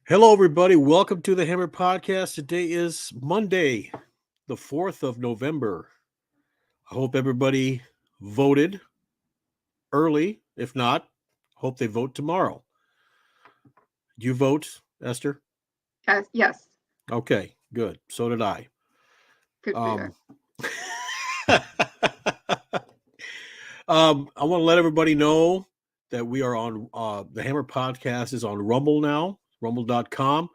Hello, everybody. Welcome to the Hammer Podcast. Today is Monday, the 4th of November. I hope everybody voted early. If not, hope they vote tomorrow. Did you vote, Esther? Yes, Okay, good. So did I. good for you. Um, I want to let everybody know that we are on the Hammer Podcast is on Rumble now, rumble.com.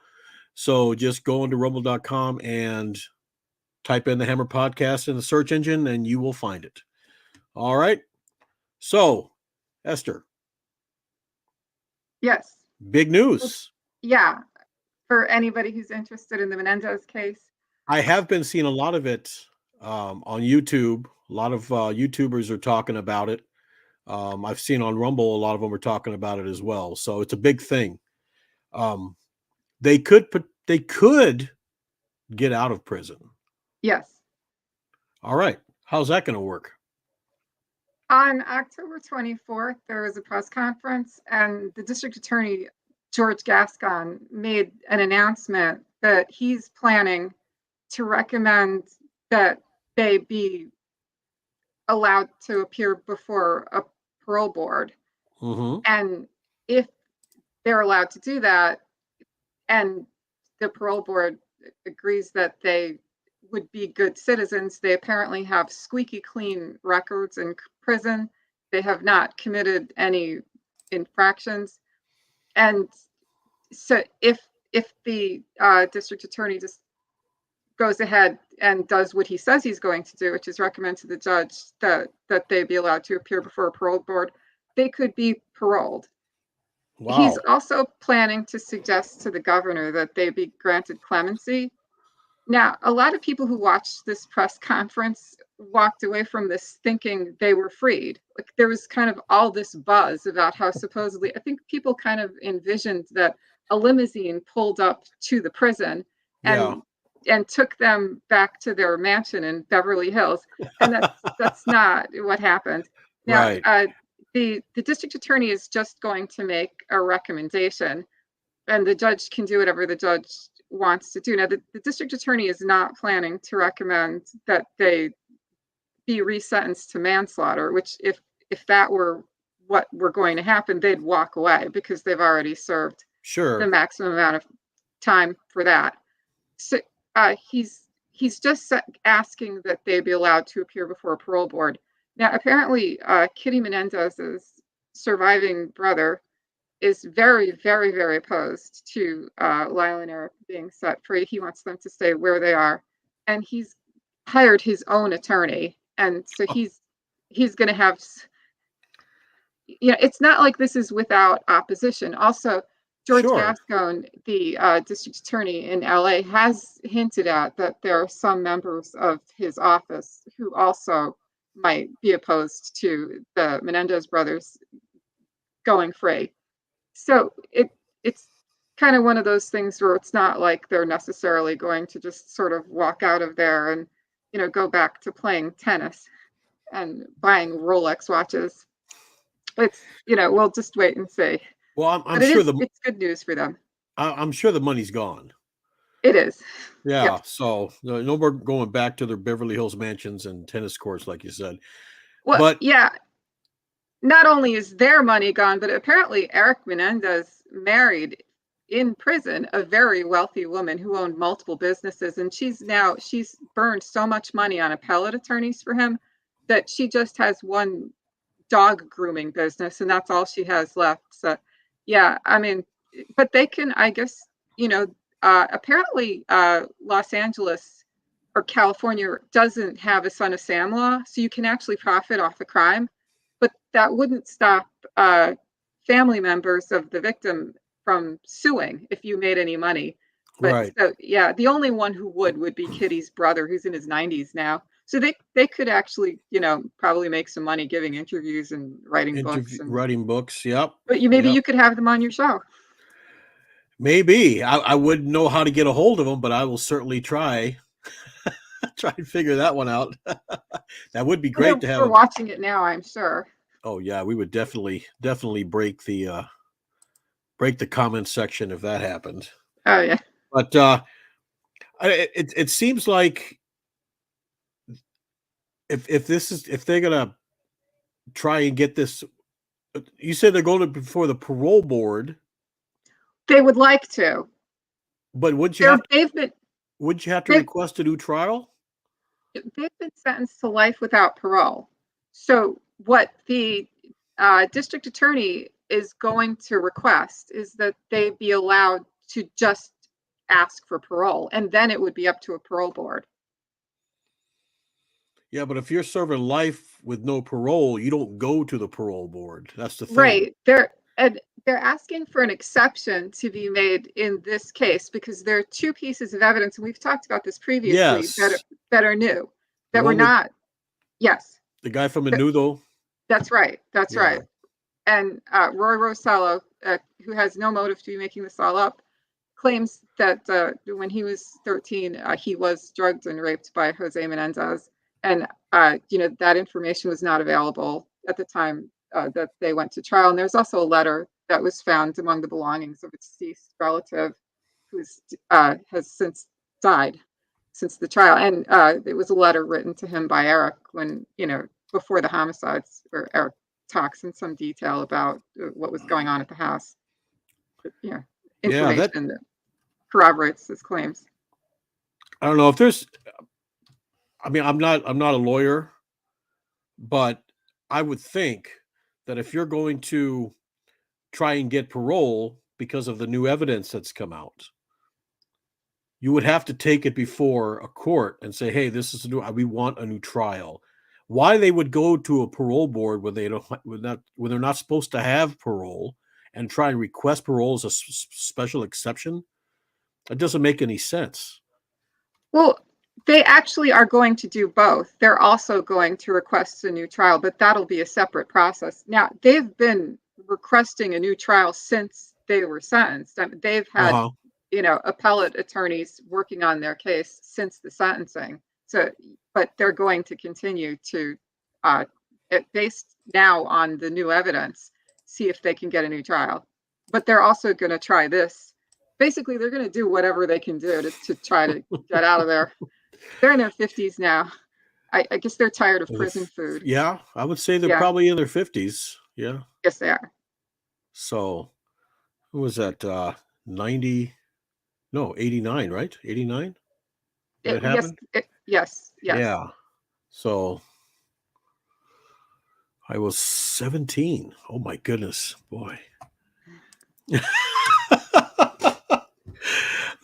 So just go into rumble.com and type in the Hammer Podcast in the search engine and you will find it. All right. So, Esther, Yes. big news. Yeah. For anybody who's interested in the Menendez case. I have been seeing a lot of it on YouTube. A lot of YouTubers are talking about it. I've seen on Rumble, a lot of them are talking about it as well. So it's a big thing. Um, they could get out of prison. Yes. All right. How's that going to work? On October 24th, there was a press conference, and the district attorney, George Gascon, made an announcement that he's planning to recommend that they be allowed to appear before a parole board. Mm-hmm. And if they're allowed to do that, and the parole board agrees that they would be good citizens, they apparently have squeaky clean records in prison. They have not committed any infractions. And so if the district attorney just goes ahead and does what he says he's going to do, which is recommend to the judge that they be allowed to appear before a parole board, they could be paroled. Wow. He's also planning to suggest to the governor that they be granted clemency. Now, a lot of people who watched this press conference walked away from this thinking they were freed. Like, there was kind of all this buzz about how supposedly, I think people kind of envisioned that a limousine pulled up to the prison and took them back to their mansion in Beverly Hills. And that's not what happened. Now, Right. the district attorney is just going to make a recommendation, and the judge can do whatever the judge wants to do. Now, the district attorney is not planning to recommend that they be resentenced to manslaughter, which if that were what were going to happen, they'd walk away because they've already served the maximum amount of time for that. So he's just asking that they be allowed to appear before a parole board. Now, apparently, Kitty Menendez's surviving brother is very, very, very opposed to Lyle and Eric being set free. He wants them to stay where they are, and he's hired his own attorney, and so he's going to have. It's not like this is without opposition. Also, George Gascon, the district attorney in LA, has hinted at that there are some members of his office who also might be opposed to the Menendez brothers going free. So it's kind of one of those things where it's not like they're necessarily going to just sort of walk out of there and, go back to playing tennis and buying Rolex watches. It's, we'll just wait and see. Well, I'm sure it's good news for them. I'm sure the money's gone. It is. Yeah. Yep. So no more going back to their Beverly Hills mansions and tennis courts, like you said. Well, but yeah, not only is their money gone, but apparently Eric Menendez married in prison a very wealthy woman who owned multiple businesses, and she's burned so much money on appellate attorneys for him that she just has one dog grooming business, and that's all she has left. So yeah, I mean, but they can, I guess, apparently Los Angeles or California doesn't have a son of Sam law, so you can actually profit off a crime, but that wouldn't stop family members of the victim from suing if you made any money. But right. So yeah, the only one who would be Kitty's brother, who's in his 90s now. So they could actually, probably make some money giving interviews and writing books. Writing books, yep. But you could have them on your show. Maybe. I wouldn't know how to get a hold of them, but I will certainly try. Try and figure that one out. That would be great to have. We're watching it now, I'm sure. Oh yeah, we would definitely break the break the comment section if that happened. Oh yeah. But it seems like if they're gonna try and get this, you said they're going to before the parole board, They would like to. but wouldn't you They're have they've been to they've request a new trial? they've been sentenced to life without parole. So what the district attorney is going to request is that they be allowed to just ask for parole, and then it would be up to a parole board. Yeah, but if you're serving life with no parole, you don't go to the parole board. That's the thing. Right. They're asking for an exception to be made in this case because there are two pieces of evidence, and we've talked about this previously, Yes, that are new, the that were one with not. Yes, the guy from th- Menudo. that's right. That's Yeah. right. And Roy Rosello, who has no motive to be making this all up, claims that when he was 13, he was drugged and raped by Jose Menendez, and that information was not available at the time that they went to trial. And there's also a letter that was found among the belongings of a deceased relative who has since died since the trial, and it was a letter written to him by Eric when before the homicides, where Eric talks in some detail about what was going on at the house. Yeah, Yeah, that information that corroborates his claims. I don't know if there's I mean, I'm not a lawyer, but I would think that if you're going to try and get parole because of the new evidence that's come out, you would have to take it before a court and say, "Hey, this is a new. We want a new trial." Why they would go to a parole board when when they're not supposed to have parole and try and request parole as a special exception? It doesn't make any sense. Well, they actually are going to do both. They're also going to request a new trial, but that'll be a separate process. Now, they've been requesting a new trial since they were sentenced. I mean, they've Uh had huh. appellate attorneys working on their case since the sentencing. So, but they're going to continue to, uh, based now on the new evidence, see if they can get a new trial. But they're also going to try this. Basically, they're going to do whatever they can do to try to get out of there. They're in their 50s now. I guess they're tired of prison food. Yeah, I would say they're Yeah, probably in their 50s. Yeah. yes, they are. So who was that? 90? No, 89, right? 89 when it Yes, happened. yes, yes. Yeah. So I was 17. Oh my goodness, boy.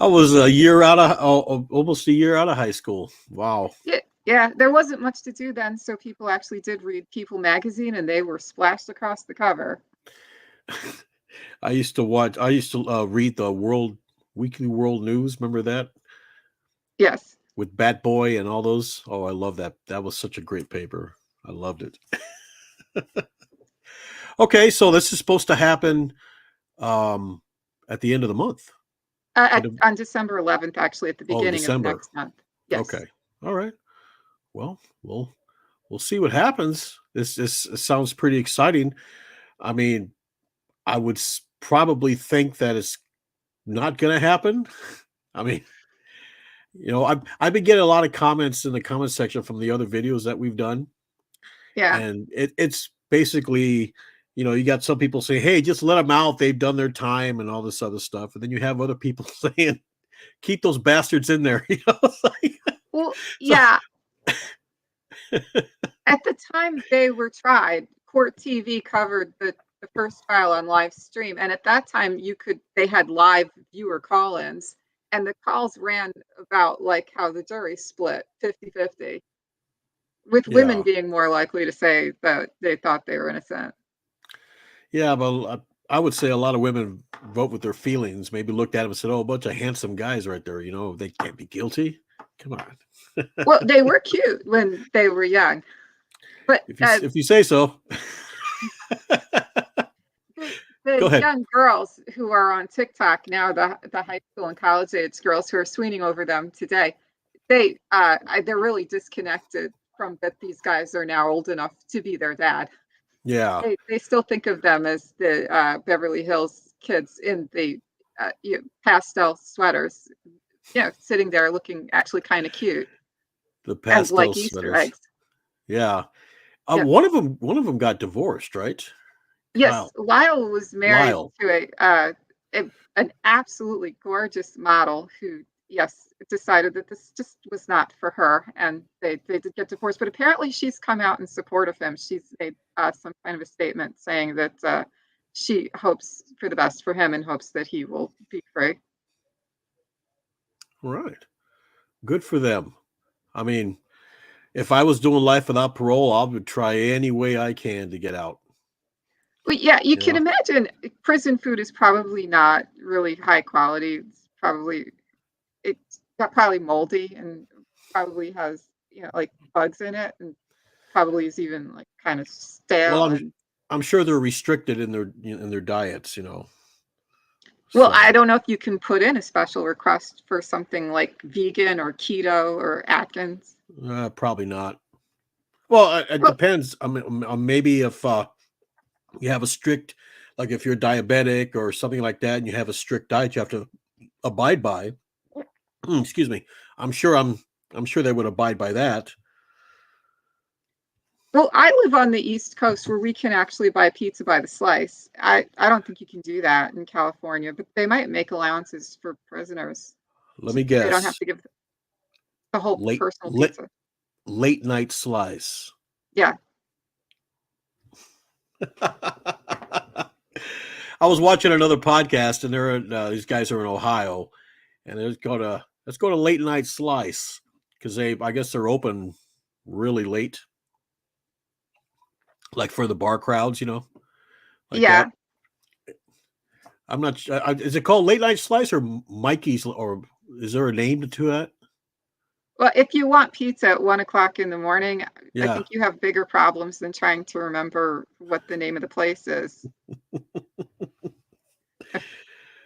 I was a year out of almost a year out of high school. Wow. Yeah, yeah, there wasn't much to do then, so people actually did read People magazine, and they were splashed across the cover. I used to read the Weekly World News. Remember that? Yes. With Bat Boy and all those. Oh, I love that. That was such a great paper. I loved it. Okay, so this is supposed to happen at the end of the month. On December 11th, actually, at the beginning of December. next month. Yes. Okay. All right. Well, we'll see what happens. This sounds pretty exciting. I mean, I would probably think that it's not going to happen. I mean, I've been getting a lot of comments in the comment section from the other videos that we've done, Yeah. and it's basically, you got some people saying, "Hey, just let them out. They've done their time," and all this other stuff, and then you have other people saying, "Keep those bastards in there." Well, So yeah. At the time they were tried, Court TV covered the first trial on live stream, and at that time they had live viewer call-ins, and the calls ran about like how the jury split 50-50, with women yeah, being more likely to say that they thought they were innocent. yeah, but I would say a lot of women vote with their feelings. Maybe looked at them and said, "Oh, a bunch of handsome guys right there. They can't be guilty. Come on." Well, they were cute when they were young, but If you say so. Go the ahead. young girls who are on TikTok now, the high school and college age girls who are swooning over them today, they're really disconnected from that these guys are now old enough to be their dad. Yeah. They still think of them as the Beverly Hills kids in the pastel sweaters, sitting there looking actually kind of cute The and pastel like Easter sweaters. eggs. Yeah. Yeah. One of them got divorced, right? Yes, Kyle. Lyle was married Lyle. to an absolutely gorgeous model who, yes, decided that this just was not for her, and they did get divorced. But apparently, she's come out in support of him. She's made some kind of a statement saying that she hopes for the best for him and hopes that he will be free. Right. Good for them. I mean, if I was doing life without parole, I would try any way I can to get out. Well, yeah, you You can know, imagine prison food is probably not really high quality. It's got probably moldy and probably has like bugs in it, and probably is even like kind of well, stale. I'm And I'm sure they're restricted in their diets. well, I So don't know if you can put in a special request for something like vegan or keto or Atkins. probably not. Well, it Well, depends. I mean, maybe if you have a strict, like if you're diabetic or something like that, and you have a strict diet, you have to abide by. Excuse me. I'm sure I'm sure they would abide by that. well, I live on the East Coast where we can actually buy pizza by the slice. I don't think you can do that in California, but they might make allowances for prisoners. Let me They don't have guess. to give the whole Late personal late pizza. late night slice. Yeah. I was watching another podcast, and these guys are in Ohio, and let's go to late night slice because I guess they're open really late, like for the bar crowds, like Yeah. that. I'm not. Is it called late night slice or Mikey's, or is there a name to that? Well, if you want pizza at 1 o'clock in the morning, I Yeah, think you have bigger problems than trying to remember what the name of the place is.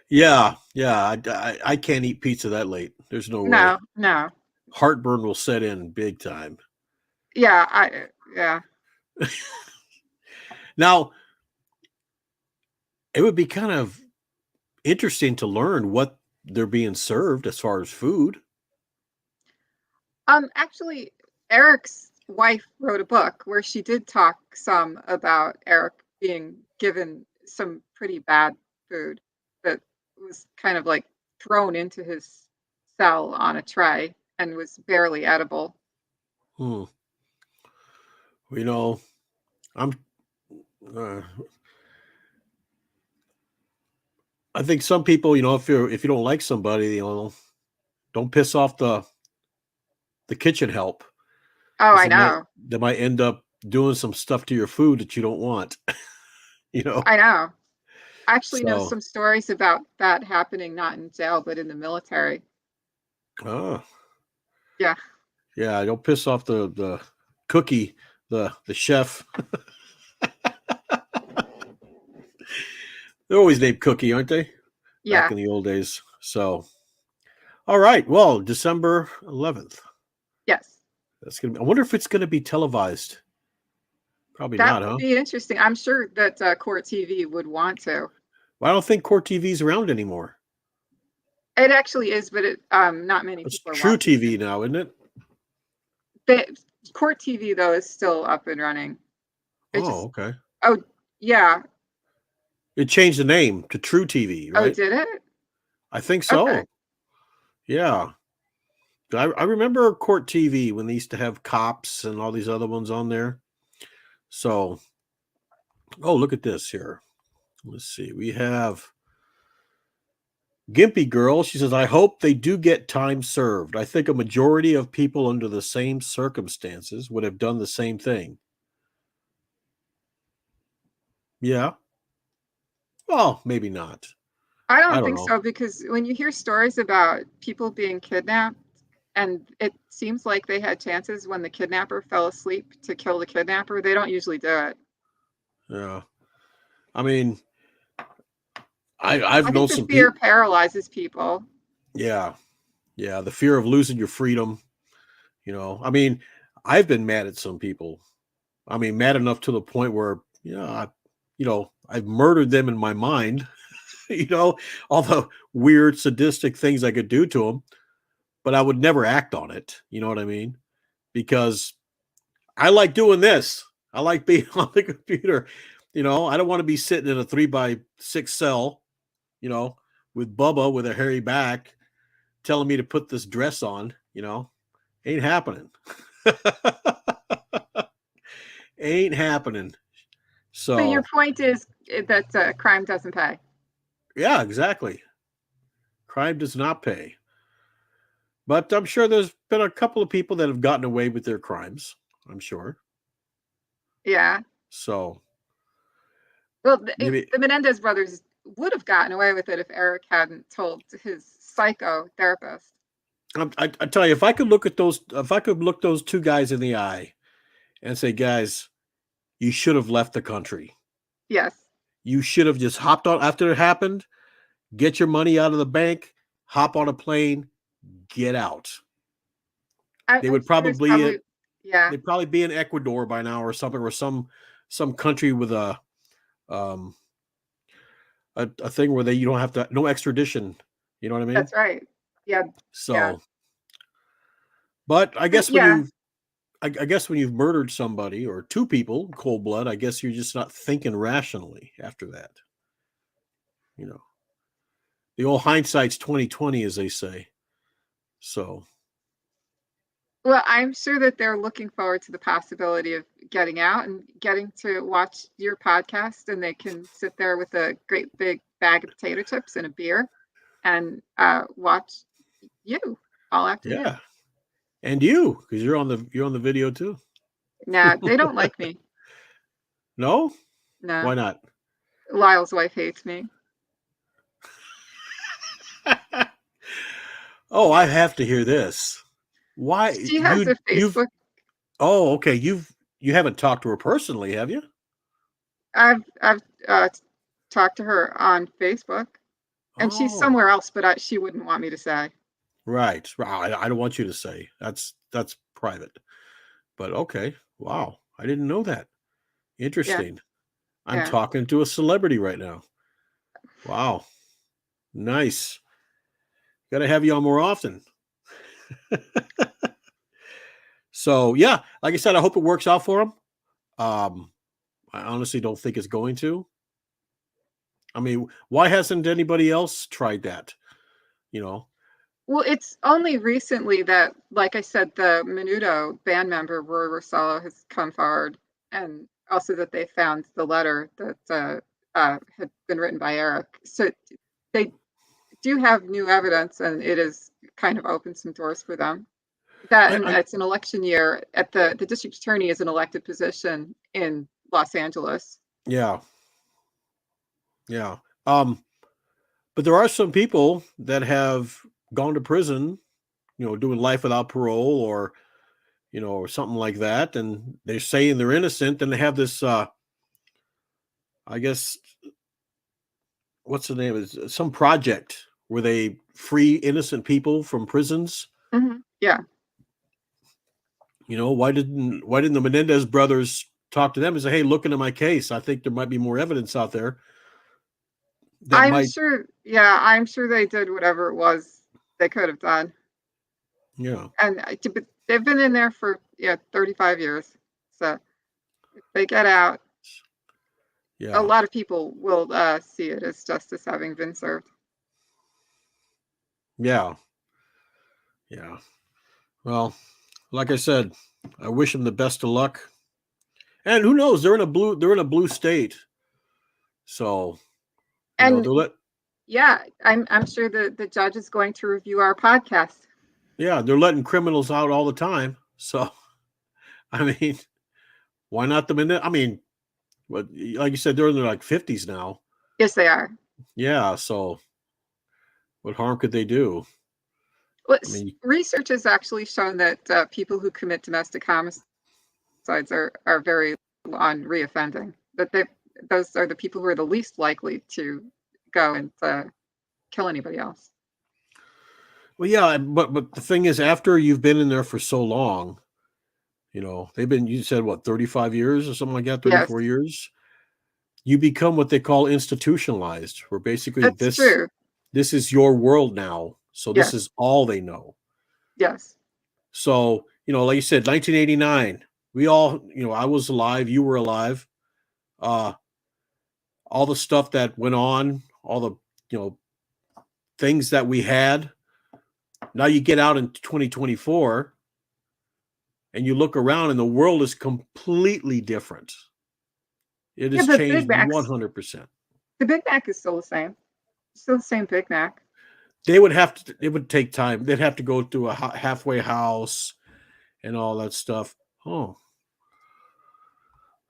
yeah. I can't eat pizza that late. There's no way. No, no. Heartburn will set in big time. Yeah. Now, it would be kind of interesting to learn what they're being served as far as food. Actually, Eric's wife wrote a book where she did talk some about Eric being given some pretty bad food that was kind of like thrown into his cell on a tray and was barely edible. Hmm. You know, I'm. Uh, I think some people, if you don't like somebody, don't piss off the kitchen help Oh, because I know. they might end up doing some stuff to your food that you don't want. you know. I know. I actually know So, some stories about that happening not in jail, but in the military. oh Yeah, yeah, don't piss off the cookie, the chef. They're always named Cookie, aren't they? Back yeah. in the old days. So, all right. Well, December 11th. Yes. That's gonna be. I wonder if it's gonna be televised. Probably That not, would huh? be interesting. I'm sure that Court TV would want to. Well, I don't think Court TV's around anymore. It actually is, but not many It's people are True watching it. TV now, isn't it? The Court TV though is still up and running. It Oh, just okay. oh yeah. It changed the name to True TV, Oh, right? did it? I think Okay. so. Yeah. I remember Court TV when they used to have cops and all these other ones on there. So, oh, look at this here. Let's see. We have Gimpy Girl. She says, I hope they do get time served. I think a majority of people under the same circumstances would have done the same thing. Yeah. Well, maybe not. I I don't don't think know. so because when you hear stories about people being kidnapped, and it seems like they had chances when the kidnapper fell asleep to kill the kidnapper, they don't usually do it. Yeah. I mean, I've I think known the some fear people. paralyzes people. Yeah. Yeah. The fear of losing your freedom. I mean, I've been mad at some people. I mean, mad enough to the point where, I've murdered them in my mind. you know, all the weird sadistic things I could do to them, but I would never act on it. You know what I mean? Because I like doing this. I like being on the computer. I don't want to be sitting in a 3x6 cell, with Bubba with a hairy back telling me to put this dress on, ain't happening. Ain't happening. So your So, point is that crime doesn't pay. yeah, exactly. Crime does not pay. But I'm sure there's been a couple of people that have gotten away with their crimes. I'm sure. Yeah. So, Well, maybe the Menendez brothers would have gotten away with it if Eric hadn't told his psychotherapist. I tell you, if I could look those two guys in the eye and say, guys, you should have left the country. Yes. You should have just hopped on after it happened, get your money out of the bank, hop on a plane, get out. They would I'm sure probably yeah. they'd probably be in Ecuador by now or something, or some country with a thing where you don't have to, no extradition. You know what I mean? That's right. Yeah. Yeah. So, but I guess when Yeah. you've murdered somebody or two people in cold blood, I guess you're just not thinking rationally after that. The old hindsight's 2020, as they say. So, Well, I'm sure that they're looking forward to the possibility of getting out and getting to watch your podcast, and they can sit there with a great big bag of potato chips and a beer and watch you all afternoon. yeah. And you, because you're on the video too. Nah, they don't like me. No? No. Why not? Lyle's wife hates me. Oh, I have to hear this. Why She has a you've Facebook. Oh, okay. You haven't talked to her personally, have you? I've talked to her on Facebook, and she's Oh, somewhere else, but she wouldn't want me to say. right. I don't want you to say. That's private. But okay. Wow. I didn't know that. Yeah. Interesting. I'm Yeah. talking to a celebrity right now. Wow. Nice. Got to have you on more often. So, yeah, like I said, I hope it works out for him. I honestly don't think it's going to. I mean, why hasn't anybody else tried that? Well, it's only recently that, like I said, the Menudo band member Roy Rossello has come forward, and also that they found the letter that had been written by Eric. So they do have new evidence, and it has kind of opened some doors for them. That, and I it's an election year. At the district attorney is an elected position in Los Angeles. Yeah. Yeah. But there are some people that have gone to prison, doing life without parole or something like that, and they're saying they're innocent, and they have this I guess, what's the name? Is some project where they free innocent people from prisons. Yeah. Why didn't the Menendez brothers talk to them and say, hey, look into my case, I think there might be more evidence out there that I'm might. sure. Yeah, I'm sure they did whatever it was they could have done. Yeah. And but they've been in there for 35 years. So if they get out, Yeah. a lot of people will see it as justice having been served. Yeah. Yeah. Well, like I said, I wish them the best of luck. And who knows? They're in a blue state. So, And they're yeah, I'm sure the judge is going to review our podcast. they're letting criminals out all the time. So, I mean, why not the minute? I mean, but like you said, they're in their 50s now. Yes, they are. Yeah. So, what harm could they do? Well, I mean, research has actually shown that people who commit domestic homicides are very low on reoffending. That those are the people who are the least likely to go and kill anybody else. well, yeah, but the thing is, after you've been in there for so long, you said what, 35 years or something like that, Yes. 34 years. you become what they call institutionalized, where basically That's true. this is your world now. So this Yes. is all they know. Yes. So, like you said, 1989, we all, I was alive, you were alive. Uh, all the stuff that went on, all the, things that we had. Now you get out in 2024 and you look around and the world is completely different. It Yeah, has but Big changed Macs, 100%. the Big Mac is still the same. Still the same Big Mac. It would take time. They'd have to go to a halfway house and all that stuff. Oh,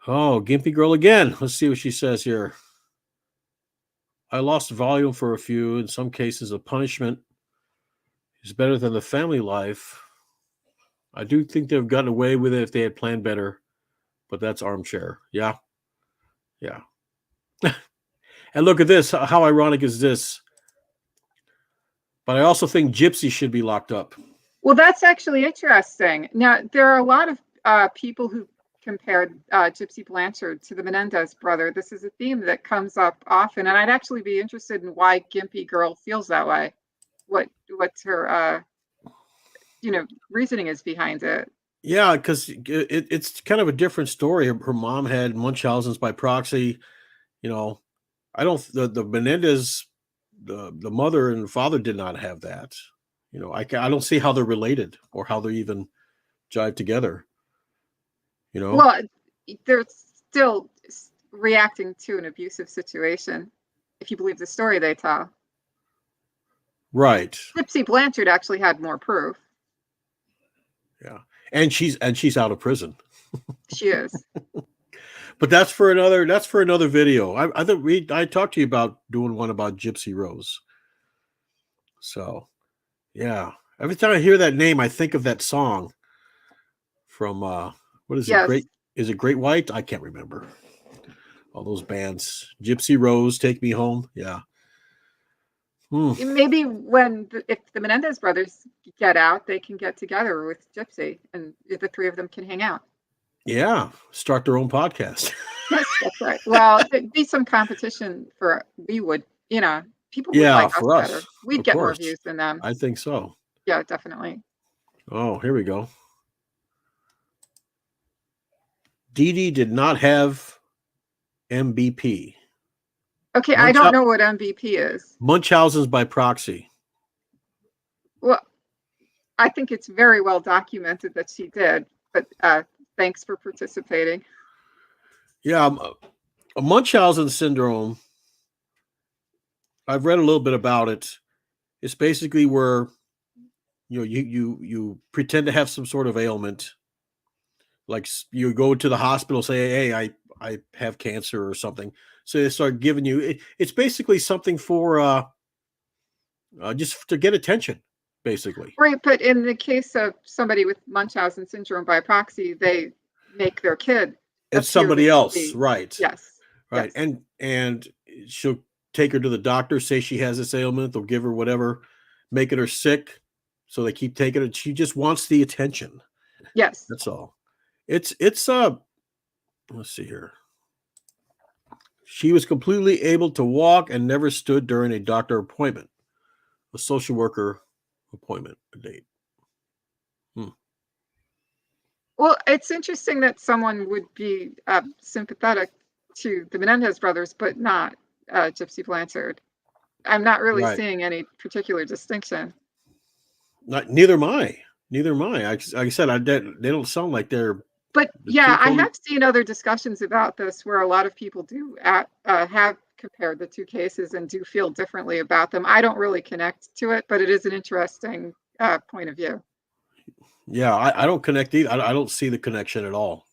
Gimpy Girl again. Let's see what she says here. I lost volume for a few. In some cases, a punishment is better than the family life. I do think they've gotten away with it if they had planned better, but that's armchair. Yeah. Yeah. And look at this. How ironic is this? But I also think Gypsy should be locked up. Well, that's actually interesting. Now, there are a lot of people who compared Gypsy Blanchard to the Menendez brother. This is a theme that comes up often, and I'd actually be interested in why Gimpy Girl feels that way. What's her reasoning is behind it. Yeah, because it's kind of a different story. Her mom had Munchausen's by proxy. I don't the Menendez, the mother and father did not have that. I don't see how they're related or how they even jive together. Well, they're still reacting to an abusive situation, if you believe the story they tell. Right. Gypsy Blanchard actually had more proof. Yeah, and she's out of prison. She is. But that's for another video. I think I talked to you about doing one about Gypsy Rose. So, yeah. Every time I hear that name, I think of that song from what is it? Yes. Is it Great White? I can't remember. All those bands. Gypsy Rose, Take Me Home. Yeah. Maybe if the Menendez brothers get out, they can get together with Gypsy and the three of them can hang out. Yeah. Start their own podcast. Yes, that's right. Well, there'd be some competition people would like us for better. us. We'd Of get more course. views than them. I think so. Yeah, definitely. Oh, here we go. Dee Dee did not have MVP. Okay, I don't know what MVP is. Munchausen's by proxy. Well, I think it's very well documented that she did, but thanks for participating. Yeah, a Munchausen syndrome, I've read a little bit about it. It's basically where you pretend to have some sort of ailment. Like you go to the hospital, say, "Hey, I have cancer or something." So they start giving you. It's basically something for just to get attention, basically. Right, but in the case of somebody with Munchausen syndrome by proxy, they make their kid It's appear somebody to else, be. right? Yes. Right, Yes. and she'll take her to the doctor, say she has this ailment. They'll give her whatever, making her sick. So they keep taking it. She just wants the attention. Yes. That's all. It's let's see here. She was completely able to walk and never stood during a doctor appointment, a social worker appointment date. Well, it's interesting that someone would be sympathetic to the Menendez brothers, but not Gypsy Blanchard. I'm not really Right. seeing any particular distinction. Neither am I. Neither am I. Like I said, they don't sound like they're. But yeah, I have seen other discussions about this where a lot of people do have compared the two cases and do feel differently about them. I don't really connect to it, but it is an interesting point of view. Yeah, I don't connect either. I don't see the connection at all.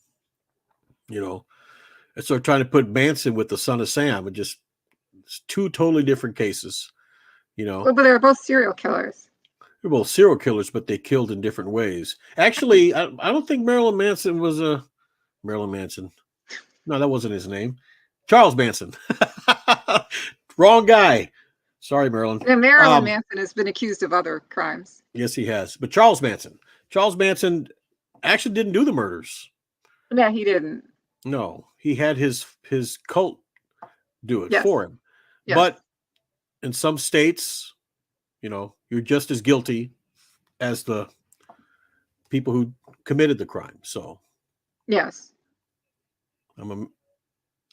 It's sort of trying to put Manson with the son of Sam. It's two totally different cases. Well, but they're both serial killers. They're both serial killers, but they killed in different ways. Actually, I don't think Marilyn Manson was a Marilyn Manson. No, that wasn't his name. Charles Manson. Wrong guy. Sorry, Marilyn. And Marilyn Manson has been accused of other crimes. Yes, he has. But Charles Manson actually didn't do the murders. No, he didn't. No, he had his cult do it Yes. for him. Yes. But in some states, you're just as guilty as the people who committed the crime. So Yes. and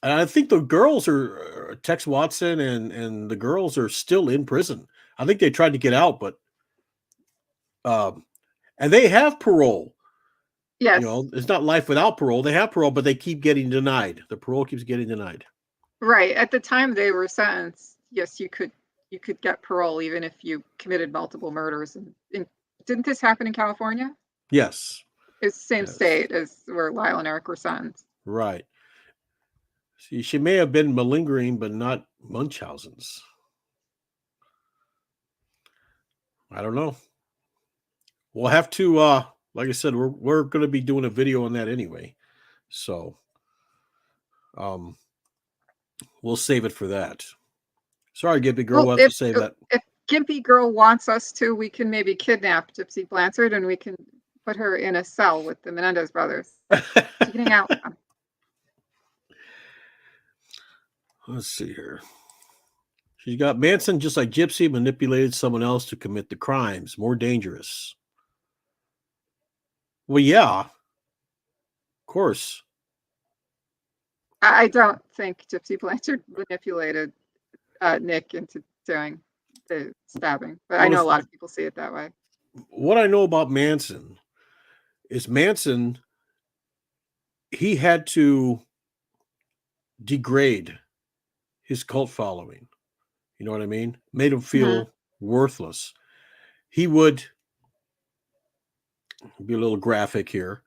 I think the girls are Tex Watson and the girls are still in prison. I think they tried to get out, but and they have parole. Yes. It's not life without parole. They have parole, but they keep getting denied. The parole keeps getting denied. Right. At the time they were sentenced, yes, you could get parole even if you committed multiple murders. And didn't this happen in California? Yes. It's the same Yes. state as where Lyle and Eric were sentenced. Right. She may have been malingering, but not Munchausen's. I don't know. We'll have to, like I said, we're going to be doing a video on that anyway. So, we'll save it for that. Sorry, Gimpy Girl, Well, we'll have to save that. if Gimpy Girl wants us to, we can maybe kidnap Gypsy Blanchard and we can put her in a cell with the Menendez brothers. She can hang out with them. Let's see here. She's got Manson, just like Gypsy, manipulated someone else to commit the crimes. More dangerous. Well, yeah. Of course. I don't think Gypsy Blanchard manipulated Nick into doing the stabbing, but I know a lot of people see it that way. What I know about Manson is he had to degrade his cult following. You know what I mean? Made him feel worthless. He would be a little graphic here,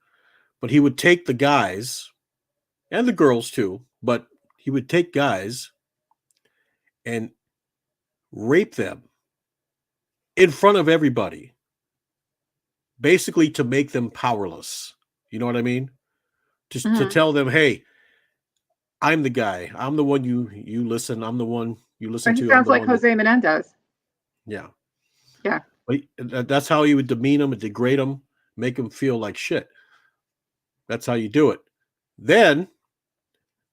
but he would take the guys and the girls too, but he would take guys and rape them in front of everybody, basically to make them powerless. You know what I mean? Just to tell them, hey, I'm the guy. I'm the one you listen. I'm the one you listen to. He sounds like Jose Menendez. Yeah. Yeah. But that's how he would demean them and degrade them, make them feel like shit. That's how you do it. Then,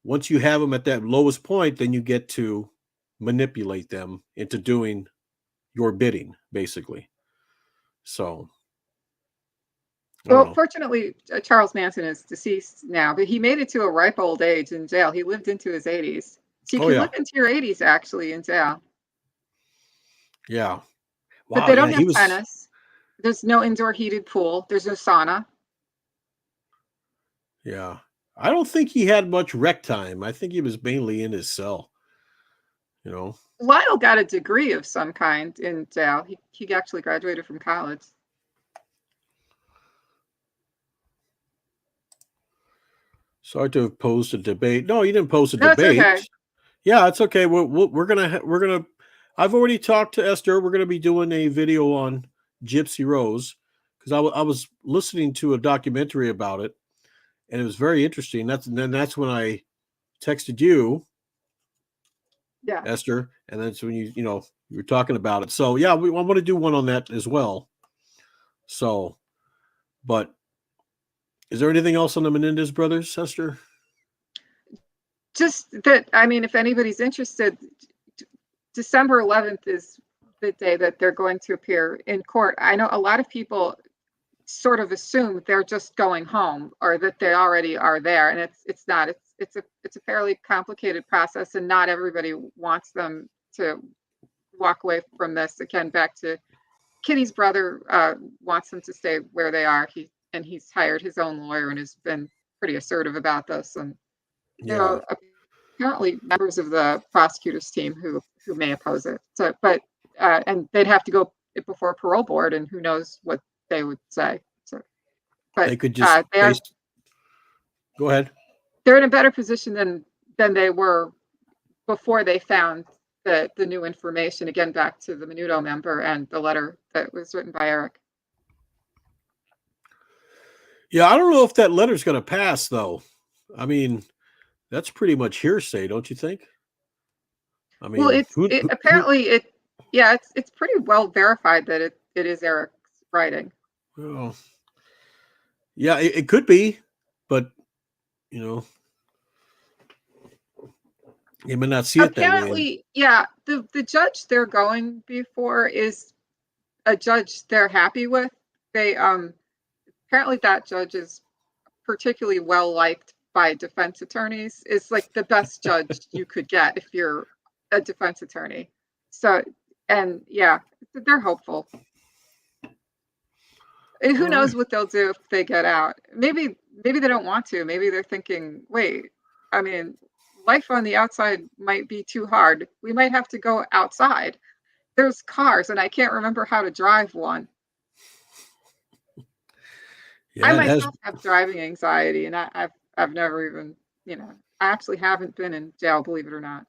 once you have them at that lowest point, then you get to manipulate them into doing your bidding, basically. So, well, fortunately, Charles Manson is deceased now, but he made it to a ripe old age in jail. He lived into his 80s. So you can live into your 80s, actually, in jail. Yeah. Wow, but they don't have tennis. There's no indoor heated pool. There's no sauna. Yeah. I don't think he had much rec time. I think he was mainly in his cell. Lyle got a degree of some kind in jail. He actually graduated from college. Sorry to have posed a debate. No, you didn't pose a debate. It's okay. Yeah, it's okay. We're gonna. I've already talked to Esther. We're gonna be doing a video on Gypsy Rose because I was listening to a documentary about it, and it was very interesting. That's when I texted you, Esther, and that's when you were talking about it. So yeah, I want to do one on that as well. So, but is there anything else on the Menendez Brothers, Esther? Just that, I mean, if anybody's interested, December 11th is the day that they're going to appear in court. I know a lot of people sort of assume they're just going home or that they already are there, and it's not. It's a fairly complicated process, and not everybody wants them to walk away from this. Again, back to Kitty's brother wants them to stay where they are. He's hired his own lawyer and has been pretty assertive about this. And there are apparently members of the prosecutor's team who may oppose it. So, but and they'd have to go before a parole board, and who knows what they would say. So, but they could just go ahead. They're in a better position than they were before they found the new information. Again, back to the Menudo member and the letter that was written by Eric. Yeah, I don't know if that letter's going to pass, though. I mean, that's pretty much hearsay, don't you think? I mean, well, it's pretty well verified that it is Eric's writing. Well, yeah, it could be, but You may not see it that way. Apparently, yeah, the judge they're going before is a judge they're happy with. They apparently that judge is particularly well liked by defense attorneys. Is like the best judge you could get if you're a defense attorney. So, and yeah, they're hopeful. And who All right. knows what they'll do if they get out? Maybe they don't want to. Maybe they're thinking, wait, I mean, life on the outside might be too hard. We might have to go outside. There's cars, and I can't remember how to drive one. I Yeah, it has. myself have driving anxiety, and I've never even, I actually haven't been in jail, believe it or not.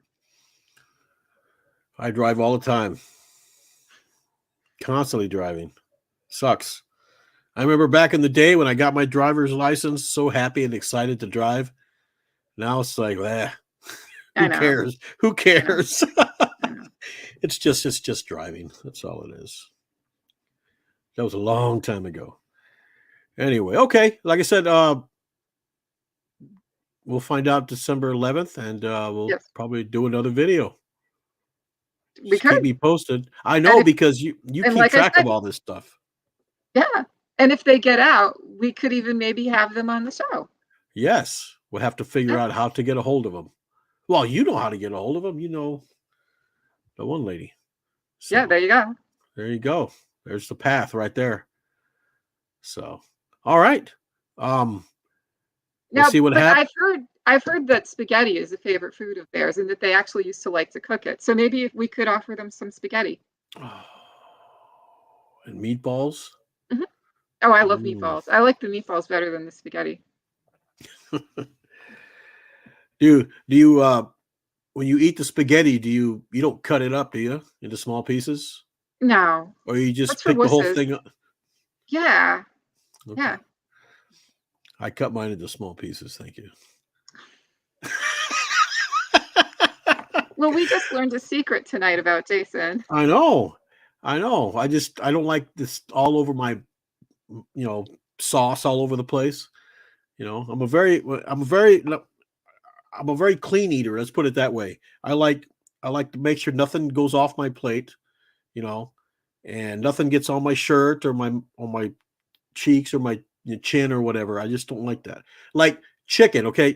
I drive all the time, constantly driving. Sucks. I remember back in the day when I got my driver's license, so happy and excited to drive. Now it's like, I who know, cares? Who I know, cares? I know. It's just driving. That's all it is. That was a long time ago. Anyway, okay. Like I said, we'll find out December 11th, and we'll Yes, probably do another video. we Just keep could. me posted. I And know if because you and keep like I track of said, all this stuff. yeah. And if they get out, we could even maybe have them on the show. Yes, we'll have to figure Yeah, out how to get a hold of them. Well, you know how to get a hold of them. You know the one lady. yeah, So there you go. there you go. There's the path right there. So, all right. Um, we'll Now, see what but happens. I've heard that spaghetti is a favorite food of theirs and that they actually used to like to cook it. So maybe if we could offer them some spaghetti. And meatballs. Mhm. Oh, I love Mm. meatballs. I like the meatballs better than the spaghetti. Do you when you eat the spaghetti, you don't cut it up, do you, into small pieces, No, or you that's just for pick the whole wusses. thing up? Yeah, Okay, yeah. I cut mine into small pieces. Thank you. Well, we just learned a secret tonight about Jason. I know, I know. I don't like this all over my sauce all over the place. I'm a very clean eater. Let's put it that way. I like to make sure nothing goes off my plate, you know, and nothing gets on my shirt or my cheeks or my chin or whatever. I just don't like that. Like chicken, okay?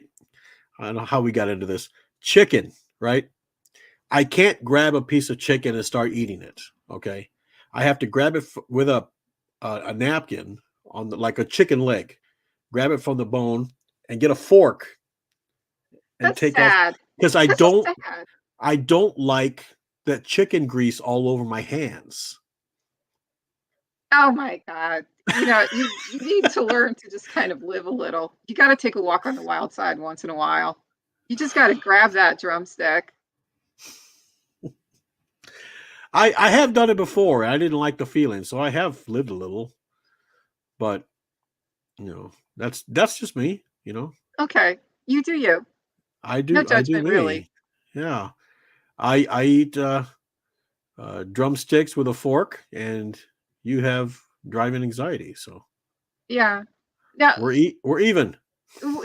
I don't know how we got into this. Chicken, right? I can't grab a piece of chicken and start eating it. Okay, I have to grab it with a napkin like a chicken leg. Grab it from the bone and get a fork and That's take off sad. because This is sad. I don't like that chicken grease all over my hands. Oh my God. You need to learn to just kind of live a little. You got to take a walk on the wild side once in a while. You just got to grab that drumstick. I have done it before. I didn't like the feeling, so I have lived a little, but that's just me. Okay. You do you. No I do judgment, really. me. Yeah, I eat drumsticks with a fork, and you have driving anxiety. So Yeah. Now, we're even.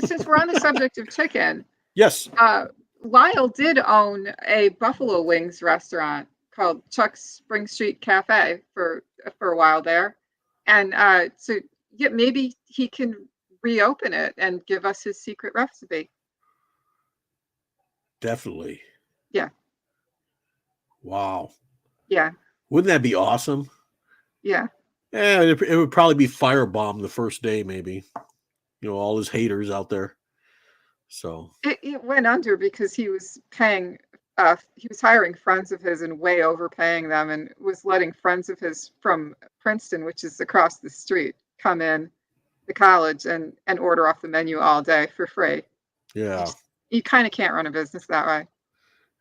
since we're on the subject of chicken, Yes, uh, Lyle did own a buffalo wings restaurant called Chuck's Spring Street Cafe for a while there, and so yeah, maybe he can reopen it and give us his secret recipe. definitely. Yeah, Wow, yeah, wouldn't that be awesome? yeah. Yeah, it would probably be firebomb the first day, maybe. All his haters out there. So It went under because he was paying. He was hiring friends of his and way overpaying them, and was letting friends of his from Princeton, which is across the street, come in the college and order off the menu all day for free. You yeah, just you kind of can't run a business that way.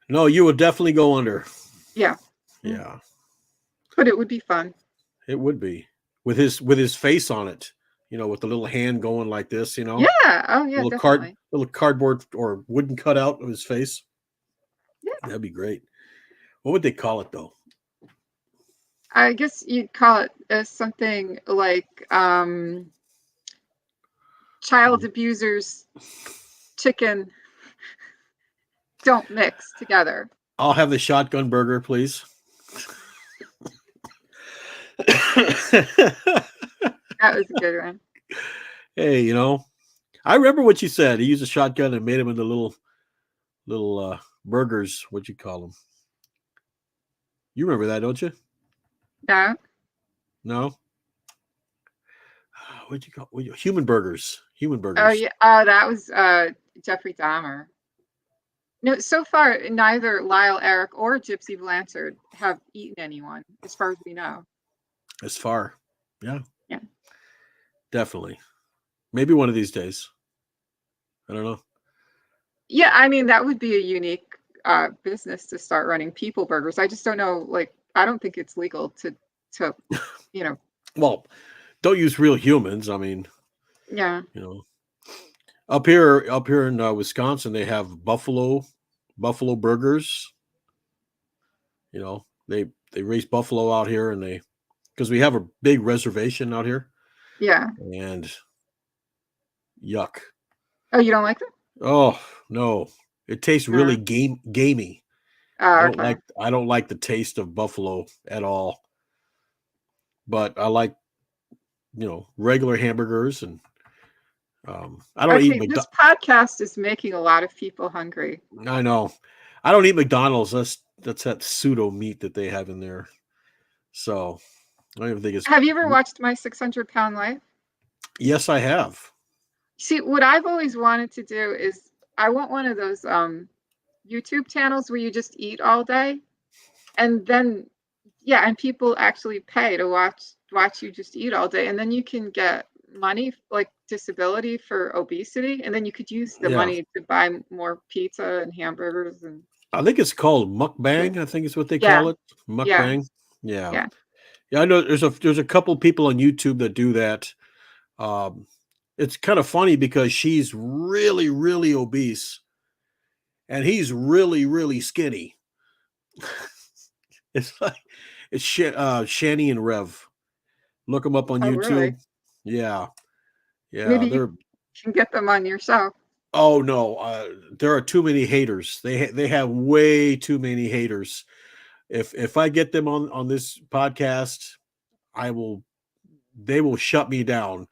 no, you would definitely go under. Yeah. Mm. Yeah, But it would be fun. it would be with his face on it. With the little hand going like this. Yeah. Oh yeah, definitely. Little cardboard or wooden cutout of his face. Yeah. That'd be great. What would they call it though? I guess you'd call it something like child abusers chicken don't mix together. I'll have the shotgun burger, please. That was a good one. Hey, I remember what you said. He used a shotgun and made them into little burgers. What you call them? You remember that, don't you? No. No. What'd you call human burgers? Human Oh burgers. yeah. Oh, that was Jeffrey Dahmer. No, so far neither Lyle Eric or Gypsy Blanchard have eaten anyone, as far as we know. As far, yeah, Yeah. definitely. Maybe one of these days. I don't know. Yeah, I mean that would be a unique business to start running people burgers. I just don't know. Like, I don't think it's legal to, you know. Well, don't use real humans. I mean, Yeah. Up here in Wisconsin, they have buffalo burgers. They raise buffalo out here, and because we have a big reservation out here. Yeah. And yuck. Oh, you don't like them? Oh no, it tastes really gamey. Oh, okay. I don't like the taste of buffalo at all. But I like regular hamburgers, and I don't eat Okay, this podcast is making a lot of people hungry. I know. I don't eat McDonald's. That's that pseudo meat that they have in there. So I don't even think it's. Have you ever watched My 600-Pound Life? Yes, I have. See, what I've always wanted to do is I want one of those YouTube channels where you just eat all day, and then and people actually pay to watch you just eat all day, and then you can get money like disability for obesity, and then you could use the money to buy more pizza and hamburgers. And I think it's called mukbang. I think is what they call it. Mukbang. Yeah. I know there's a couple people on YouTube that do that. It's kind of funny because she's really, really obese and he's really, really skinny. It's Shani and Rev. Look them up on YouTube. Really? Yeah. Maybe you can get them on your show. Oh no, there are too many haters. They have way too many haters. If I get them on this podcast, they will shut me down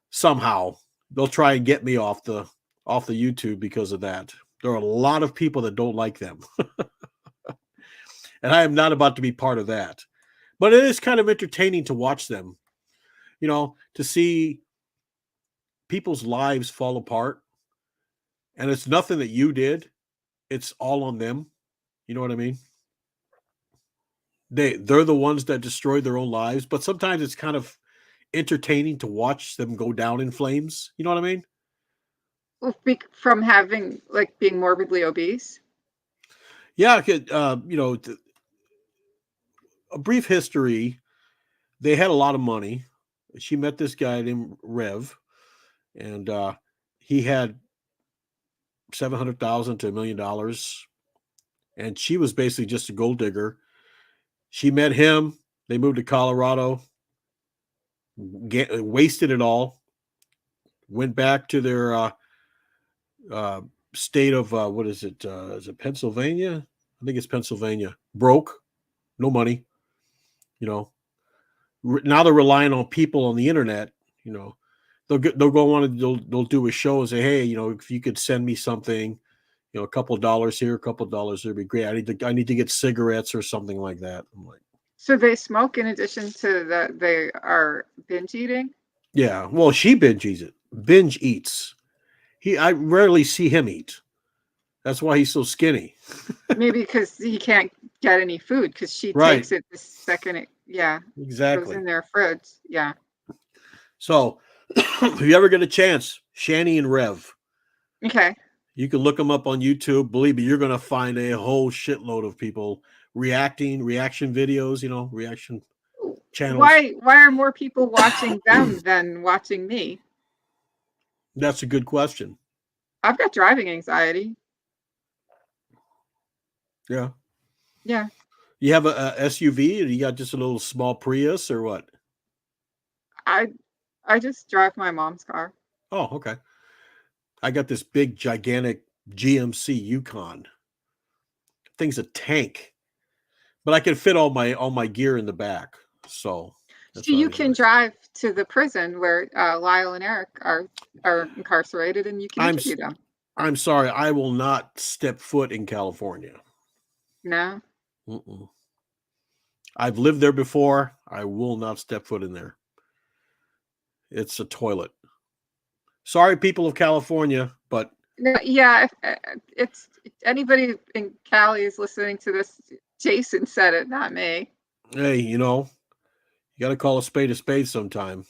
somehow. They'll try and get me off the YouTube because of that. There are a lot of people that don't like them. And I am not about to be part of that. But it is kind of entertaining to watch them. To see people's lives fall apart. And it's nothing that you did. It's all on them. You know what I mean? They're the ones that destroyed their own lives, but sometimes it's kind of entertaining to watch them go down in flames. You know what I mean? From having being morbidly obese. Yeah, a brief history. They had a lot of money. She met this guy named Rev, and he had $700,000 to $1 million, and she was basically just a gold digger. She met him. They moved to Colorado. Wasted it all. Went back to their state of what is it? Is it Pennsylvania? I think it's Pennsylvania. Broke, no money. Now they're relying on people on the internet. They'll go on and they'll do a show and say, hey, if you could send me something, a couple of dollars here, a couple of dollars there, would be great. I need to get cigarettes or something like that. I'm like, so they smoke in addition to that they are binge eating? Yeah, well, she binge eats. I rarely see him eat. That's why he's so skinny. Maybe because he can't get any food because she takes it the second it exactly goes in their fridge. Yeah. So if you ever get a chance, Shani and Rev. Okay. You can look them up on YouTube. Believe me, you're going to find a whole shitload of people reaction videos, reaction channels. Why are more people watching them than watching me? That's a good question. I've got driving anxiety. Yeah. Yeah. You have a SUV, or you got just a little small Prius, or what? I just drive my mom's car. Oh, okay. I got this big, gigantic GMC Yukon. Thing's a tank, but I can fit all my gear in the back. So that's So you always can nice. drive to the prison where Lyle and Eric are incarcerated, and you can I'm interview them. I'm sorry, I will not step foot in California. No. Mm-mm. I've lived there before. I will not step foot in there. It's a toilet. Sorry, people of California, but No, yeah, it's anybody in Cali is listening to this. Jason said it, not me. hey, you got to call a spade sometime.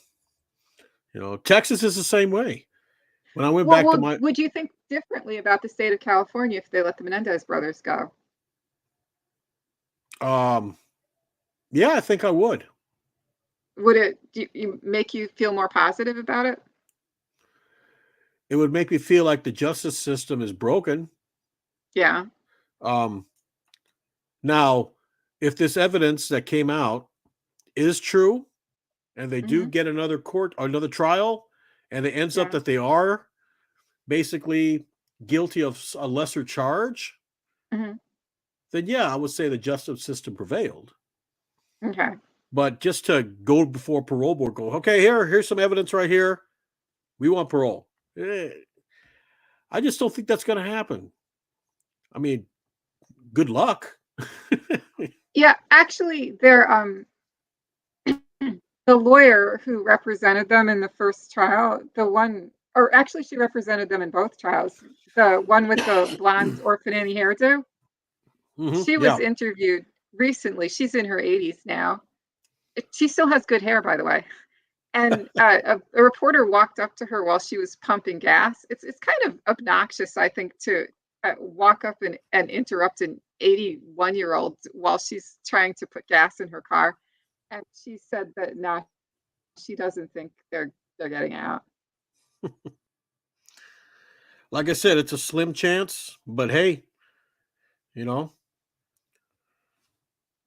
Texas is the same way. When I went back to Well, my, would you think differently about the state of California if they let the Menendez brothers go? yeah, I think I would. Would it make you feel more positive about it? It would make me feel like the justice system is broken. Yeah. Um, Now, if this evidence that came out is true, and they do Hmm. get another court or another trial, and it ends up Yeah. that they are basically guilty of a lesser charge, Hmm. then yeah, I would say the justice system prevailed. Okay. But just to go before parole board, go, okay, here's some evidence right here. We want parole. I just don't think that's going to happen. I mean, good luck. Yeah, actually, the lawyer who represented them in the first trial, or actually, she represented them in both trials. The one with the blonde orphan Annie hairdo, she was Yeah. interviewed recently. She's in her 80s now. She still has good hair, by the way. And a reporter walked up to her while she was pumping gas. It's kind of obnoxious, I think, to walk up and interrupt an 81-year-old while she's trying to put gas in her car. And she said that no, she doesn't think they're getting out. Like I said, it's a slim chance, but hey, you know,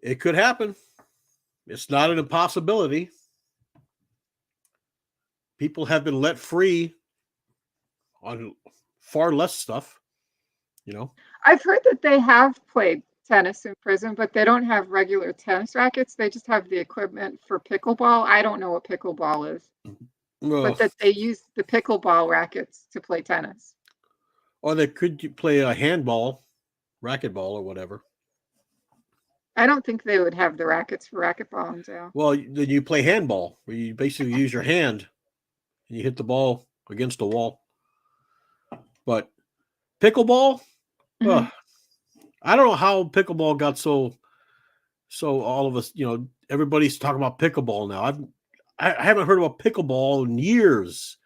it could happen. It's not an impossibility. People have been let free on far less stuff, you know. I've heard that they have played tennis in prison, but they don't have regular tennis rackets. They just have the equipment for pickleball. I don't know what pickleball is, but Well, that they use the pickleball rackets to play tennis. or they could play a handball, racquetball, or whatever. I don't think they would have the rackets for racquetball in jail. Well, then you play handball, where you basically use your hand and you hit the ball against the wall. But pickleball, Mm-hmm. I don't know how pickleball got so all of us, everybody's talking about pickleball now. I haven't heard about pickleball in years.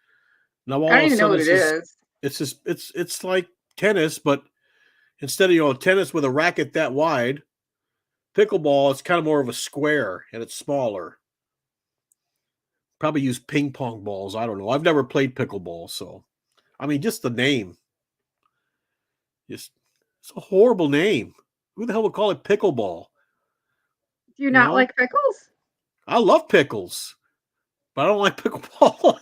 Now I all don't of a even know sudden what it is. it's like tennis, but instead of tennis with a racket that wide, pickleball is kind of more of a square and it's smaller. Probably use ping pong balls. I don't know. I've never played pickleball, so I mean, just the name, just it's a horrible name. Who the hell would call it pickleball? Do you You not know, like pickles? I love pickles, but I don't like pickleball.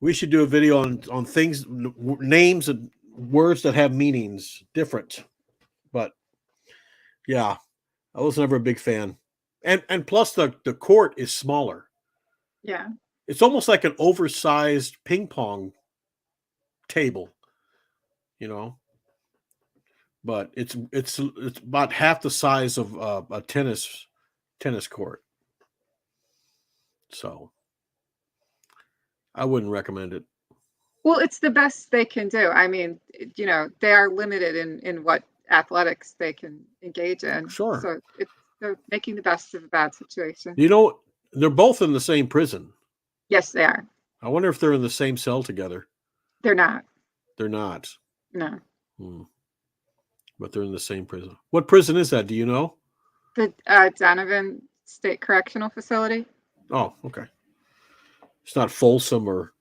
We should do a video on things, names, and words that have meanings different. But yeah, I was never a big fan, and plus the court is smaller. Yeah. It's almost like an oversized ping pong table, you know. But it's about half the size of a tennis court. So I wouldn't recommend it. Well, it's the best they can do. I mean, they are limited in what athletics they can engage in. Sure. So they're making the best of a bad situation. They're both in the same prison. Yes, they are. I wonder if they're in the same cell together. They're not. They're not. No. But they're in the same prison. What prison is that? Do you know? The Donovan State Correctional Facility. Oh, okay. It's not Folsom or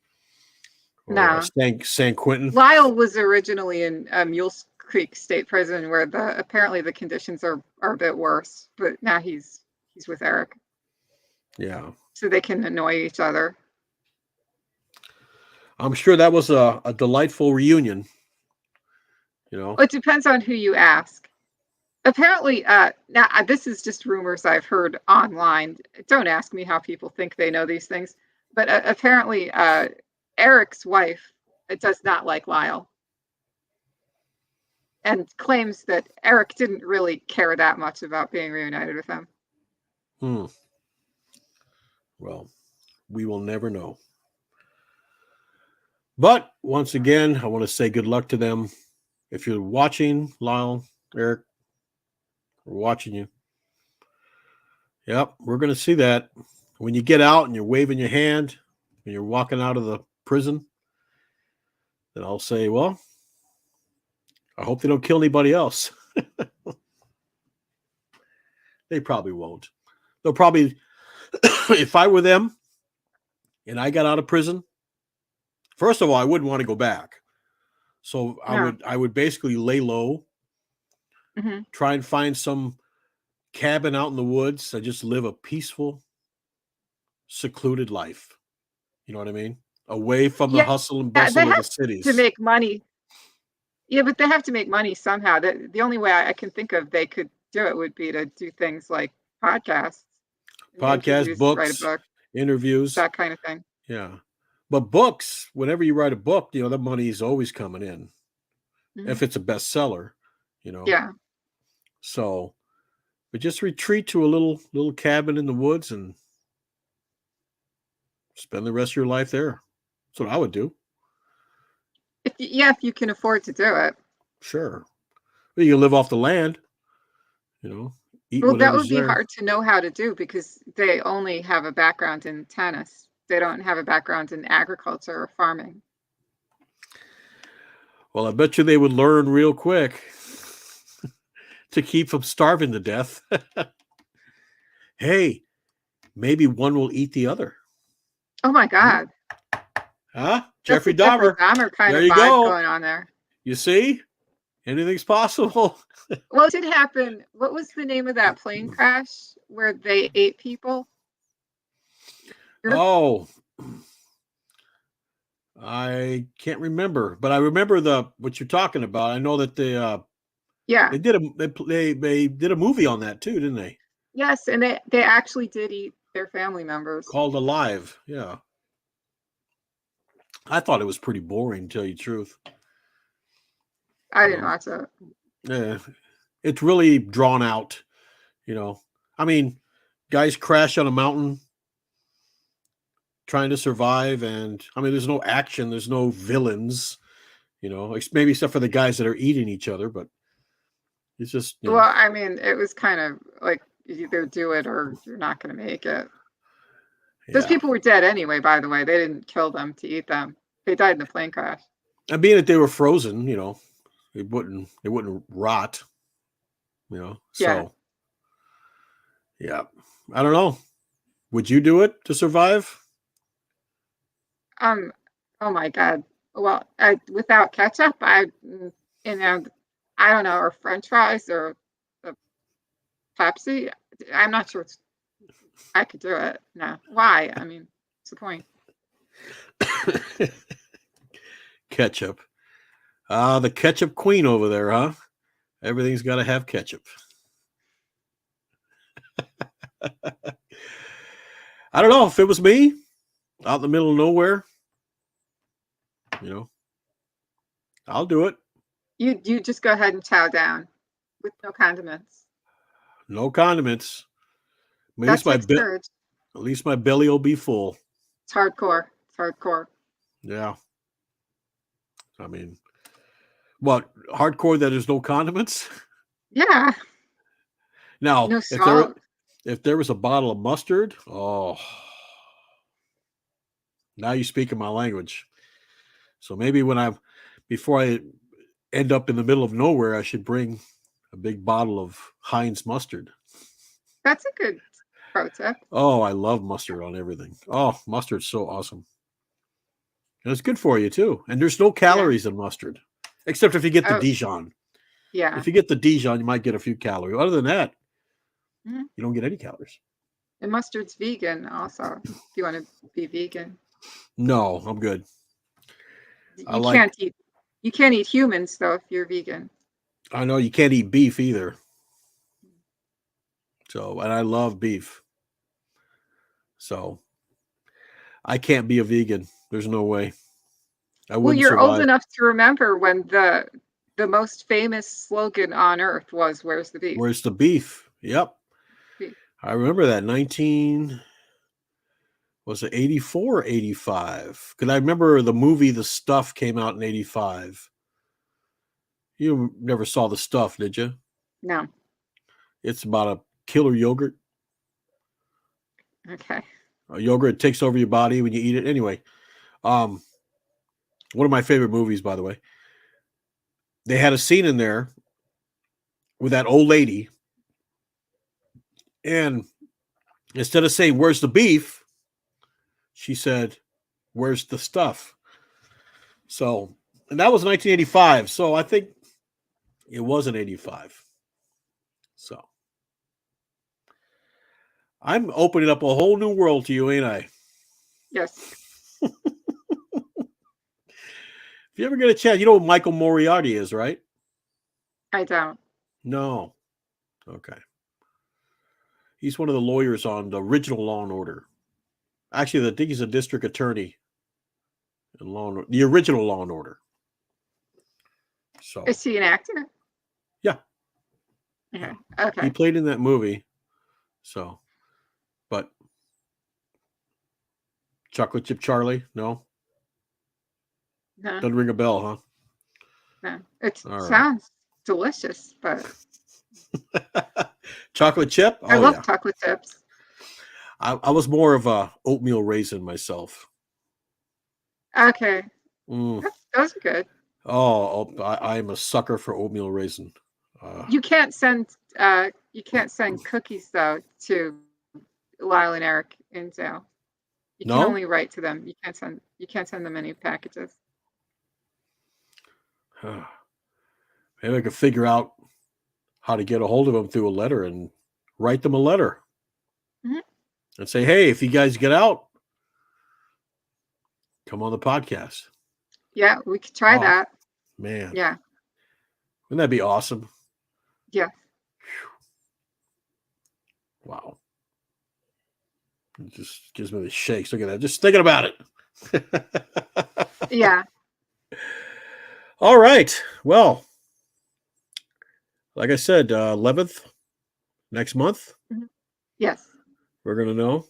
No. San Quentin. Lyle was originally in Mules Creek State Prison, where apparently the conditions are a bit worse. But now he's with Eric. Yeah. So they can annoy each other. I'm sure that was a delightful reunion. You know. Well, it depends on who you ask. Apparently, now this is just rumors I've heard online. Don't ask me how people think they know these things, but apparently, Eric's wife does not like Lyle and claims that Eric didn't really care that much about being reunited with him. Hmm. Well, we will never know. But once again, I want to say good luck to them. If you're watching, Lyle, Eric, we're watching you. Yep, we're going to see that. When you get out and you're waving your hand and you're walking out of the prison, then I'll say, well, I hope they don't kill anybody else. They probably won't. They'll probably, if I were them and I got out of prison, first of all, I wouldn't want to go back. So No. I would basically lay low, try and find some cabin out in the woods. I just live a peaceful, secluded life. You know what I mean? Away from the Yeah, hustle and they bustle of the have to cities. make money. Yeah, but they have to make money somehow. The only way I can think of they could do it would be to do things like podcasts, and Podcasts, interviews, write a books, book, interviews. that kind of thing. Yeah. But books, whenever you write a book, the money is always coming in. If it's a bestseller, Yeah. So, but just retreat to a little cabin in the woods and spend the rest of your life there. That's what I would do. If you can afford to do it. Sure. Well, you can live off the land, eat Well, that whatever's would be there. hard to know how to do because they only have a background in tennis. They don't have a background in agriculture or farming. Well, I bet you they would learn real quick to keep from starving to death. Hey, maybe one will eat the other. Oh my God. Huh? That's a Jeffrey Jeffrey Dahmer. Dahmer kind There of you vibe go. going on there. You see? Anything's possible. Well, it did happen. What was the name of that plane crash where they ate people? Oh, I can't remember, but I remember what you're talking about. I know that Yeah. they did a movie on that too, didn't they? Yes, and they actually did eat their family members. Called Alive. Yeah. I thought it was pretty boring, to tell you the truth. I didn't watch it. Yeah. It's really drawn out, I mean, guys crash on a mountain trying to survive, and I mean, there's no action, there's no villains, maybe except for the guys that are eating each other, but it's just, Well, I mean, it was kind of like you either do it or you're not going to make it. Those people were dead anyway, by the way. They didn't kill them to eat them. They died in the plane crash. And being that they were frozen, it wouldn't rot, so yeah. I don't know. Would you do it to survive? Oh my God. Well, without ketchup, I don't know, or French fries or a Pepsi. I'm not sure I could do it. No. Why? I mean, what's the point? Ketchup. The ketchup queen over there, huh? Everything's got to have ketchup. I don't know if it was me out in the middle of nowhere, I'll do it. You just go ahead and chow down with no condiments. No condiments. At That takes courage. At least my belly will be full. It's hardcore. It's hardcore. Yeah. I mean, what, hardcore that there's no condiments? Yeah. Now, No salt. if there was a bottle of mustard, oh, now you speak in my language. So maybe before I end up in the middle of nowhere, I should bring a big bottle of Heinz mustard. That's a good pro tip. Oh, I love mustard on everything. Oh, mustard's so awesome. And it's good for you too. And there's no calories in mustard, except if you get the Dijon. Yeah. If you get the Dijon, you might get a few calories. Other than that, you don't get any calories. And mustard's vegan also, if you want to be vegan. No, I'm good. I You like. can't eat humans though if you're vegan. I know you can't eat beef either. So, and I love beef. So, I can't be a vegan. There's no way. I Well, wouldn't you're old survive. enough to remember when the most famous slogan on earth was "Where's the beef?" Where's the beef? Yep. Beef. I remember that 19 was it 84 or 85? Because I remember the movie The Stuff came out in 85. You never saw The Stuff, did you? No. It's about a killer yogurt. Okay. A yogurt takes over your body when you eat it. Anyway, one of my favorite movies, by the way. They had a scene in there with that old lady, and instead of saying, "Where's the beef?" she said, "Where's the stuff?" So, and that was 1985. So I think it was an 85. So I'm opening up a whole new world to you, ain't I? Yes, If you ever get a chance, you know what Michael Moriarty is, right? I don't. No. Okay. He's one of the lawyers on the original Law and Order. Actually, I think he's a district attorney in the original Law and Order. So Is he an actor? yeah, Okay. yeah. He Okay. played in that movie. So, but Chocolate Chip Charlie, no, No, doesn't ring a bell, no. It huh? All right. sounds delicious, but Chocolate chip? I Oh love yeah. chocolate chips. I was more of a oatmeal raisin myself. Okay. Mm. Those are good. I am a sucker for oatmeal raisin. Uh, You can't send cookies though to Lyle and Eric in jail. You can no, only write to them. You can't send them any packages. maybe I could figure out how to get a hold of them through a letter and write them a letter Mhm. and say, "Hey, if you guys get out, come on the podcast." Yeah, we could try Oh that. man, Yeah. wouldn't that be awesome? Yeah. Wow, it just gives me the shakes. Look at that, just thinking about it. Yeah. All right, well, like I said, 11th next month, Mhm. Yes. we're gonna know,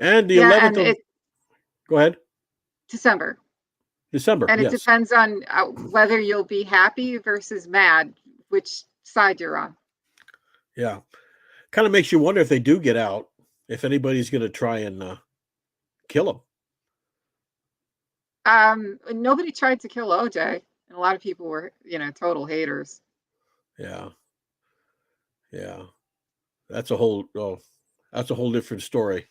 and the Yeah, 11th and of it's go ahead, December. December. And it Yes, depends on whether you'll be happy versus mad, which side you're on. yeah. Kind of makes you wonder if they do get out, if anybody's going to try and kill them. Nobody tried to kill OJ, and a lot of people were, total haters. Yeah, yeah. That's a whole that's a whole different story.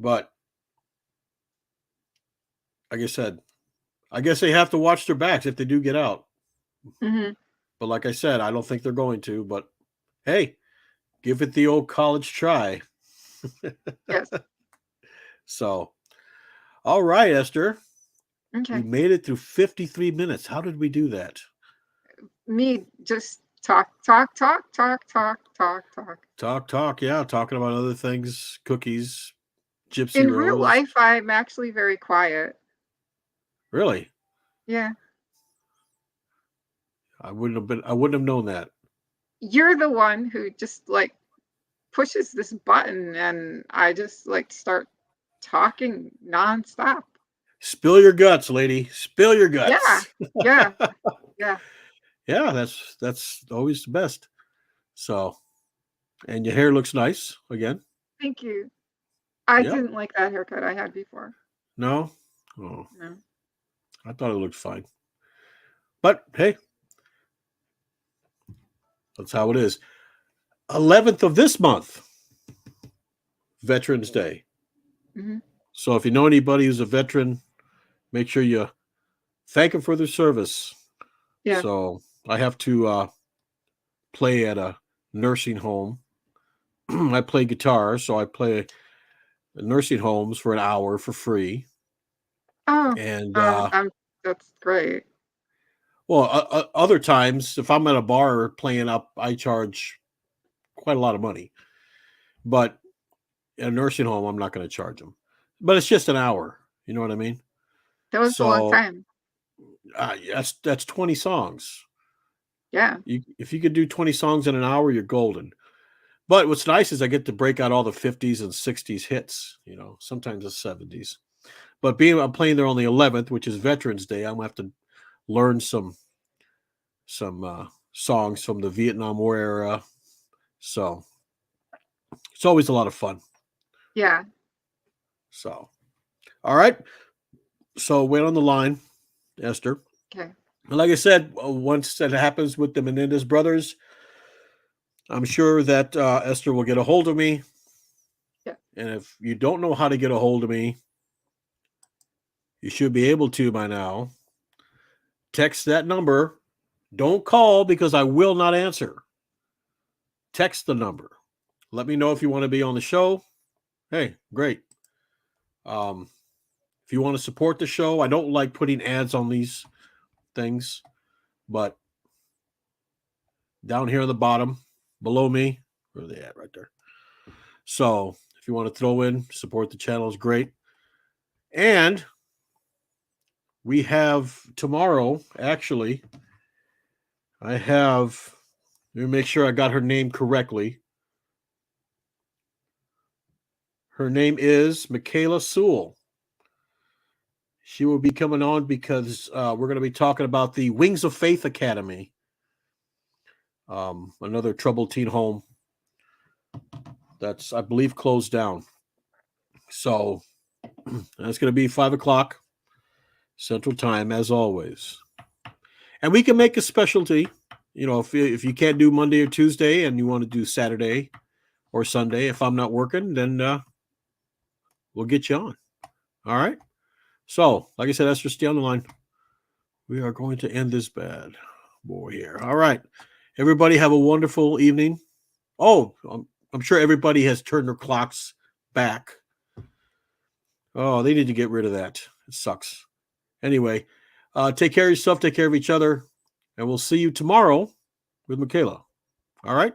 But like I said, I guess they have to watch their backs if they do get out. Hmm. But like I said, I don't think they're going to. But hey, give it the old college try. Yes. So, all right, Esther, we Okay. made it through 53 minutes. How did we do that? Me just talk, talk, talk, talk, talk, talk, talk. Talk. Yeah, talking about other things, cookies, Gypsy In real Rose. life, I'm actually very quiet. Really? Yeah. I wouldn't have known that. You're the one who just like pushes this button and I just like start talking nonstop. Spill your guts, lady. Spill your Yeah. guts. Yeah. Yeah. Yeah, that's always the best. So, and your hair looks nice again. Thank you. I Yep. didn't like that haircut I had before. No? Oh, No. I thought it looked fine. But hey, that's how it is. 11th of this month, Veterans Day. Hmm. So if you know anybody who's a veteran, make sure you thank them for their service. Yeah. So I have to play at a nursing home. I play guitar, so I play at nursing homes for an hour for free. Oh, And that's great. well, other times, if I'm at a bar playing up, I charge quite a lot of money. But in a nursing home, I'm not going to charge them. But it's just an hour. You know what I mean? That was a long So time. that's 20 songs. Yeah. If you could do 20 songs in an hour, you're golden. But what's nice is I get to break out all the 50s and 60s hits. Sometimes the 70s. But I'm playing there on the 11th, which is Veterans Day, I'm gonna have to learn some songs from the Vietnam War era. So it's always a lot of fun. Yeah. So, all right. So wait on the line, Esther. Okay. And like I said, once that happens with the Menendez brothers, I'm sure that Esther will get a hold of me. Yeah. And if you don't know how to get a hold of me, you should be able to by now. Text that number. Don't call because I will not answer. Text the number. Let me know if you want to be on the show. Hey, great. If you want to support the show, I don't like putting ads on these things, but down here on the bottom, below me, where are they at? Right there. So if you want to throw in, support the channel is great. And we have tomorrow, actually, let me make sure I got her name correctly. Her name is Michaela Sewell. She will be coming on because we're going to be talking about the Wings of Faith Academy, another troubled teen home that's, I believe, closed down. So that's going to be 5 o'clock Central Time, as always. And we can make a specialty. If you can't do Monday or Tuesday and you want to do Saturday or Sunday, if I'm not working, then we'll get you on. All right. So, like I said, Esther, stay on the line. We are going to end this bad boy here. All right. Everybody have a wonderful evening. Oh, I'm sure everybody has turned their clocks back. Oh, they need to get rid of that. It sucks. Anyway, take care of yourself, take care of each other, and we'll see you tomorrow with Michaela. All right?